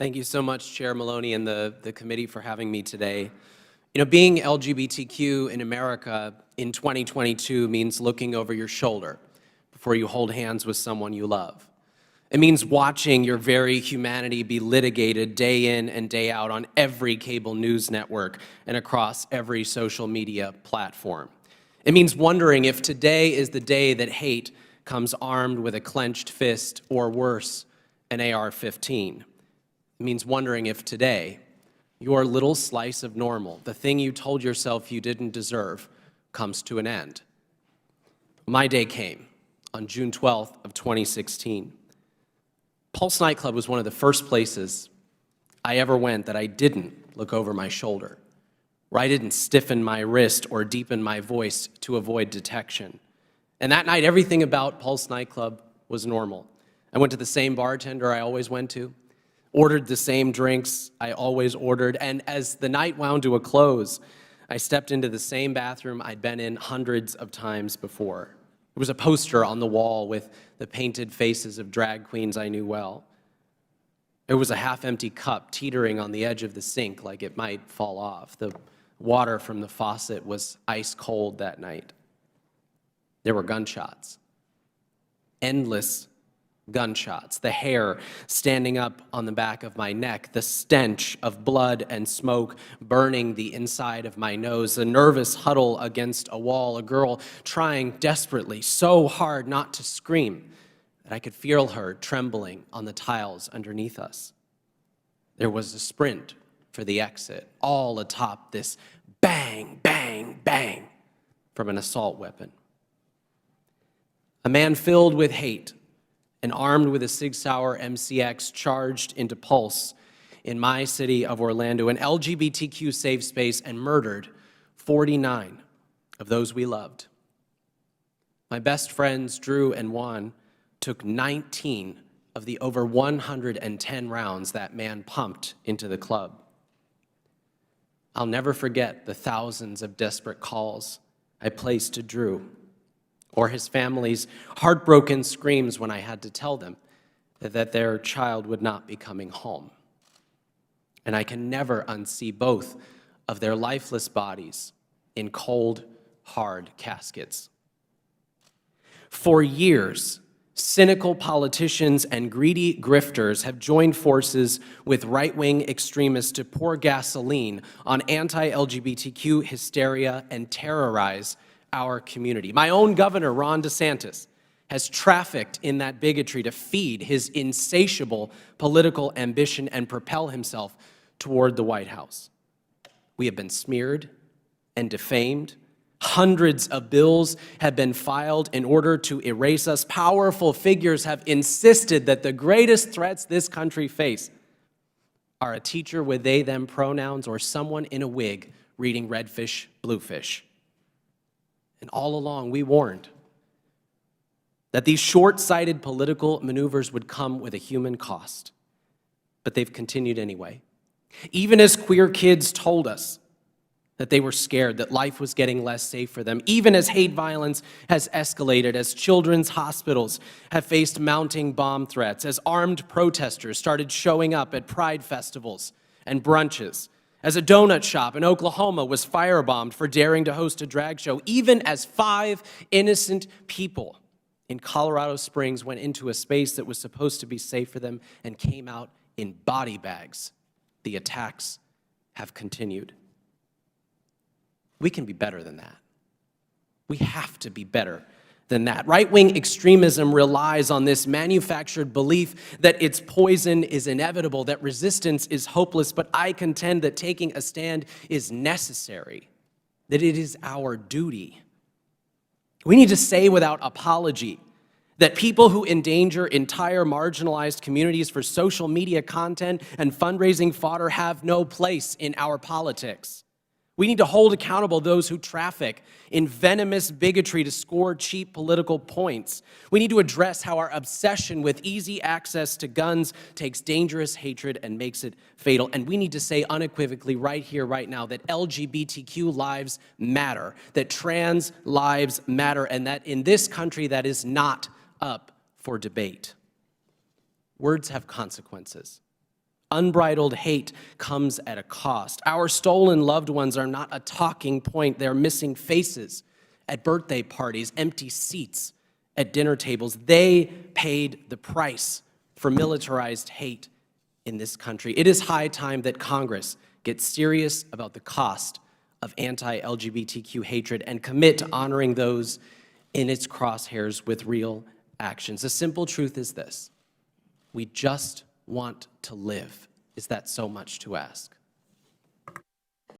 Thank you so much, Chair Maloney and the committee for having me today. You know, being LGBTQ in America in 2022 means looking over your shoulder before you hold hands with someone you love. It means watching your very humanity be litigated day in and day out on every cable news network and across every social media platform. It means wondering if today is the day that hate comes armed with a clenched fist or worse, an AR-15. It means wondering if today your little slice of normal, the thing you told yourself you didn't deserve, comes to an end. My day came on June 12th of 2016. Pulse nightclub was one of the first places I ever went that I didn't look over my shoulder, where I didn't stiffen my wrist or deepen my voice to avoid detection. And that night, everything about Pulse nightclub was normal. I went to the same bartender I always went to, ordered the same drinks I always ordered, and as the night wound to a close, I stepped into the same bathroom I'd been in hundreds of times before. There was a poster on the wall with the painted faces of drag queens I knew well. There was a half-empty cup teetering on the edge of the sink like it might fall off. The water from the faucet was ice cold that night. There were gunshots, endless gunshots, the hair standing up on the back of my neck, the stench of blood and smoke burning the inside of my nose, the nervous huddle against a wall, a girl trying desperately, so hard not to scream that I could feel her trembling on the tiles underneath us. There was a sprint for the exit, all atop this bang, bang, bang from an assault weapon. A man filled with hate and armed with a Sig Sauer MCX charged into Pulse in my city of Orlando, an LGBTQ safe space, and murdered 49 of those we loved. My best friends, Drew and Juan, took 19 of the over 110 rounds that man pumped into the club. I'll never forget the thousands of desperate calls I placed to Drew, or his family's heartbroken screams when I had to tell them that their child would not be coming home. And I can never unsee both of their lifeless bodies in cold, hard caskets. For years, cynical politicians and greedy grifters have joined forces with right-wing extremists to pour gasoline on anti-LGBTQ hysteria and terrorize our community. My own governor, Ron DeSantis, has trafficked in that bigotry to feed his insatiable political ambition and propel himself toward the White House. We have been smeared and defamed. Hundreds of bills have been filed in order to erase us. Powerful figures have insisted that the greatest threats this country face are a teacher with they, them pronouns or someone in a wig reading Redfish, Bluefish. And all along, we warned that these short-sighted political maneuvers would come with a human cost. But they've continued anyway. Even as queer kids told us that they were scared, that life was getting less safe for them. Even as hate violence has escalated, as children's hospitals have faced mounting bomb threats, as armed protesters started showing up at pride festivals and brunches, as a donut shop in Oklahoma was firebombed for daring to host a drag show, even as 5 innocent people in Colorado Springs went into a space that was supposed to be safe for them and came out in body bags, the attacks have continued. We can be better than that. We have to be better than that. Right-wing extremism relies on this manufactured belief that its poison is inevitable, that resistance is hopeless, but I contend that taking a stand is necessary, that it is our duty. We need to say without apology that people who endanger entire marginalized communities for social media content and fundraising fodder have no place in our politics. We need to hold accountable those who traffic in venomous bigotry to score cheap political points. We need to address how our obsession with easy access to guns takes dangerous hatred and makes it fatal. And we need to say unequivocally right here, right now, that LGBTQ lives matter, that trans lives matter, and that in this country that is not up for debate. Words have consequences. Unbridled hate comes at a cost. Our stolen loved ones are not a talking point. They're missing faces at birthday parties, empty seats at dinner tables. They paid the price for militarized hate in this country. It is high time that Congress gets serious about the cost of anti-LGBTQ hatred and commit to honoring those in its crosshairs with real actions. The simple truth is this: we just want to live. Is that so much to ask?